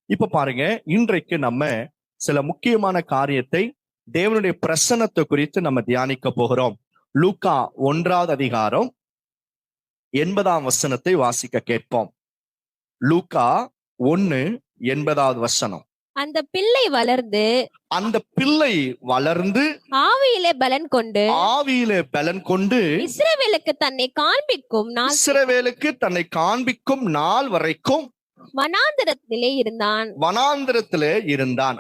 இப்ப பாருங்க, இன்றைக்கு நம்ம சில முக்கியமான காரியத்தை, தேவனுடைய பிரசன்னத்தை குறித்து நம்ம தியானிக்க போகிறோம். லூக்கா 1வது அதிகாரம் 80ஆம் வசனத்தை வாசிக்க கேட்போம். லூக்கா 1:80வது வசனம். அந்த பிள்ளை வளர்ந்து ஆவியிலே பலன் கொண்டு இஸ்ரவேலுக்கு தன்னை காண்பிக்கும் நாள் வரைக்கும் வனாந்திரத்திலே இருந்தான்.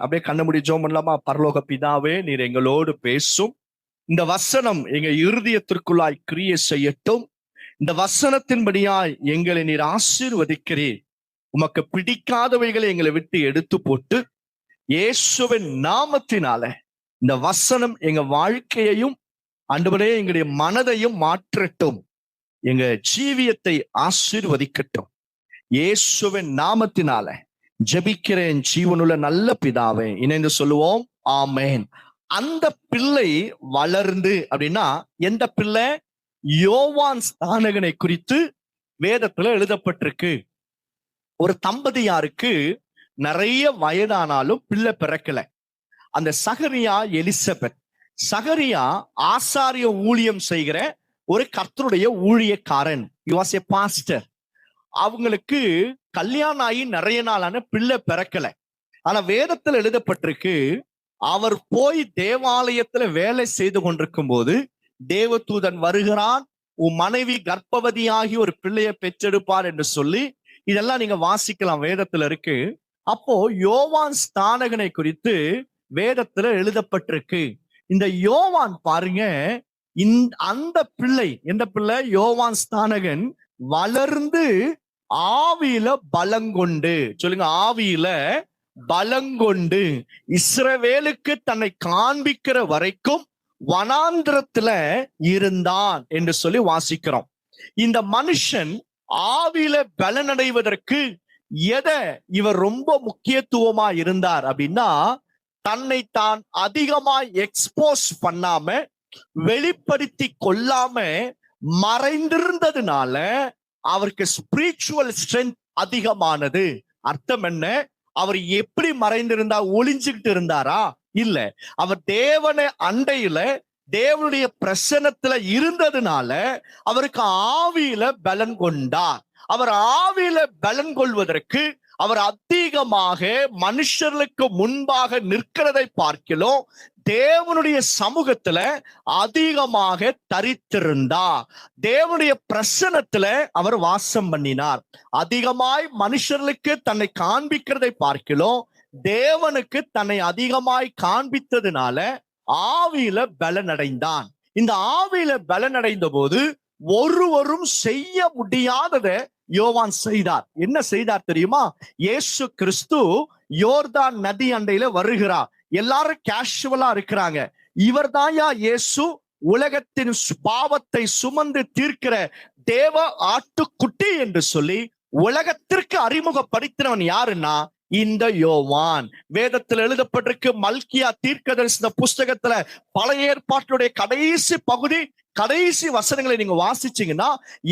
அப்படியே கண்ணு ஜெபம் பண்ணலாமா? பரலோக பிதாவே, நீர் எங்களோடு பேசும். இந்த வசனம் எங்க இருதயத்திற்குள்ளாய் கிரியை செய்யட்டும். இந்த வசனத்தின்படியாய் எங்களை நீர் ஆசீர்வதிக்கிறீர். உமக்கு பிடிக்காதவைகளை எங்களை விட்டு எடுத்து போட்டு இயேசுவின் நாமத்தினால இந்த வசனம் எங்க வாழ்க்கையையும் ஆண்டவரே எங்களுடைய மனதையும் மாற்றட்டும். எங்க ஜீவியத்தை ஆசீர்வதிக்கட்டும். இயேசுவின் நாமத்தினால ஜெபிக்கிறேன் ஜீவனுள்ள நல்ல பிதாவே. இணைந்து சொல்லுவோம், ஆமேன். அந்த பிள்ளை வளர்ந்து அப்படின்னா எந்த பிள்ளை? யோவான் ஸ்நானகனை குறித்து வேதத்துல எழுதப்பட்டிருக்கு. ஒரு தம்பதியாருக்கு நிறைய வயதானாலும் பிள்ளை பிறக்கல. அந்த சகரியா எலிசபெத். சகரியா ஆசாரிய ஊழியம் செய்கிற ஒரு கர்த்தருடைய ஊழியக்காரன். he was a pastor. அவங்களுக்கு கல்யாணம் ஆகி நிறைய நாளான பிள்ளை பிறக்கல. ஆனா வேதத்துல எழுதப்பட்டிருக்கு, அவர் போய் தேவாலயத்துல வேலை செய்து கொண்டிருக்கும் போது தேவதூதன் வருகிறான், உன் மனைவி கர்ப்பவதியாகி ஒரு பிள்ளையை பெற்றெடுப்பார் என்று சொல்லி, இதெல்லாம் நீங்க வாசிக்கலாம், வேதத்துல இருக்கு. அப்போ யோவான் ஸ்நானகனை குறித்து வேதத்துல எழுதப்பட்டிருக்கு. இந்த யோவான் பாருங்க, அந்த பிள்ளை எந்த பிள்ளை? யோவான் ஸ்நானகன் வளர்ந்து ஆவியில பலங்கொண்டு, சொல்லுங்க, ஆவியில பலங்கொண்டு இஸ்ரவேலுக்கு தன்னை காண்பிக்கிற வரைக்கும் வனாந்திரத்துல இருந்தான் என்று சொல்லி வாசிக்கிறோம். இந்த மனுஷன் ஆவியில பலனடைவதற்கு எதை இவர் ரொம்ப முக்கியத்துவமா இருந்தார் அப்படின்னா, தன்னை தான் அதிகமாய் எக்ஸ்போஸ் பண்ணாம, வெளிப்படுத்தி கொள்ளாம மறைந்திருந்ததுனால அவருக்கு ஸ்பிரிச்சுவல் ஸ்ட்ரென்த் அதிகமானது. அர்த்தம் என்ன? அவர் எப்படி மறைந்திருந்தா? ஒளிஞ்சுக்கிட்டு இருந்தாரா? இல்ல, அவர் தேவனை அண்டையில தேவனுடைய பிரசன்னத்துல இருந்ததுனால அவருக்கு ஆவியில பலன் கொண்டார். அவர் ஆவியில பலன் கொள்வதற்கு அவர் அதிகமாக மனுஷர்களுக்கு முன்பாக நிற்கிறதை பார்க்கிறோம். தேவனுடைய சமூகத்துல அதிகமாக தரித்திருந்தார். தேவனுடைய பிரசன்னத்துல அவர் வாசம் பண்ணினார். அதிகமாய் மனுஷர்களுக்கு தன்னை காண்பிக்கிறதை பார்க்கிறோம். தேவனுக்கு தன்னை அதிகமாய் காண்பித்ததுனால ஆவியில பலனடைந்தான். இந்த ஆவியில பலனடைந்த போது ஒருவரும் செய்ய முடியாததை யோவான் செய்தார். என்ன செய்தார் தெரியுமா? இயேசு கிறிஸ்து யோர்தான் நதி அண்டையில வருகிறார். எல்லாரும் கேஷுவலா இருக்கிறாங்க. இவர் தாயா இயேசு, உலகத்தின் பாவத்தை சுமந்து தீர்க்கிற தேவ ஆட்டுக்குட்டி என்று சொல்லி உலகத்திற்கு அறிமுகப்படுத்தினவன் யாருன்னா இந்த யோவான். வேதத்தில் எழுதப்பட்டிருக்கு, மல்கியா தீர்க்கதரிசன புஸ்தகத்துல பழைய ஏற்பாட்டுடைய கடைசி பகுதி, கடைசி வசனங்களை நீங்க வாசிச்சீங்கன்னா,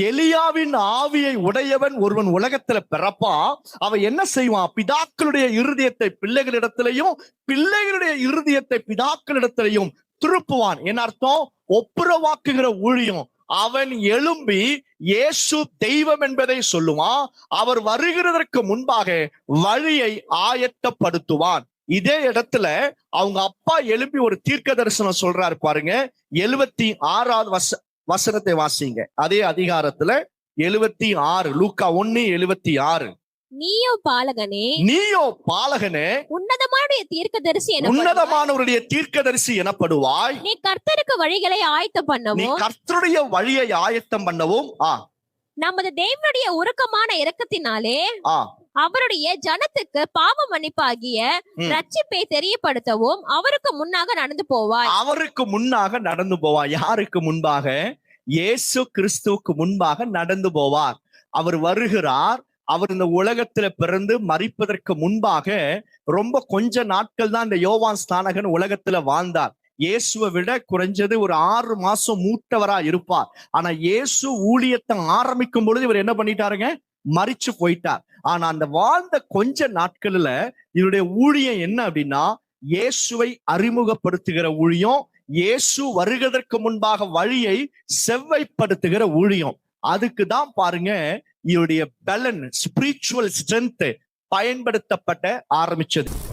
எலியாவின் ஆவியை உடையவன் ஒருவன் உலகத்துல பிறப்பான். அவன் என்ன செய்வான்? பிதாக்களுடைய இருதயத்தை பிள்ளைகளிடத்திலையும் பிள்ளைகளுடைய இருதயத்தை பிதாக்களிடத்திலையும் திருப்புவான். என்ன அர்த்தம்? ஒப்புரவாக்குகிற ஊழியம். அவன் எழும்பி இயேசு தெய்வம் என்பதை சொல்லுவான். அவர் வருகிறதற்கு முன்பாக வழியை ஆயத்தப்படுத்துவான். இதே இடத்துல அவங்க அப்பா எழுப்பி ஒரு தீர்க்க தரிசனம் சொல்றாரு பாருங்க. 76வது வசனத்தை வாசிங்க. அதே அதிகாரத்துல 76, லூக்கா 1:76. நீயோ பாலகனே உன்னதமானவருடைய தீர்க்கதரிசி எனப்படுவாய். நீ கர்த்தருக்கு வழிகளை கர்த்தருடைய வழியை ஆயத்தம் பண்ணவும் நமது தேவனுடைய உருக்கமான இரக்கத்தினாலே அவருடைய ஜனத்துக்கு பாவ மன்னிப்பாகிய ரட்சிப்பை தெரியப்படுத்தவும் அவருக்கு முன்னாக நடந்து போவாய். யாருக்கு முன்பாக? இயேசு கிறிஸ்துவுக்கு முன்பாக நடந்து போவார். அவர் வருகிறார். அவர் இந்த உலகத்துல பிறந்து மரிப்பதற்கு முன்பாக ரொம்ப கொஞ்ச நாட்கள் தான் இந்த யோவான் ஸ்நானகன் உலகத்துல வாழ்ந்தார். இயேசுவை விட குறைஞ்சது ஒரு 6 மாசம் மூட்டவரா இருப்பார். ஆனா இயேசு ஊழியத்தை ஆரம்பிக்கும் பொழுது இவர் என்ன பண்ணிட்டாருங்க? மரிச்சு போயிட்டார். ஆனா அந்த வாழ்ந்த கொஞ்ச நாட்கள்ல இவருடைய ஊழியம் என்ன அப்படின்னா, இயேசுவை அறிமுகப்படுத்துகிற ஊழியம், இயேசு வருவதற்கு முன்பாக வழியை செவ்வைப்படுத்துகிற ஊழியம். அதுக்கு தான் பாருங்க இவருடைய பலன், ஸ்பிரிச்சுவல் ஸ்ட்ரென்த் பயன்படுத்தப்பட ஆரம்பிச்சது.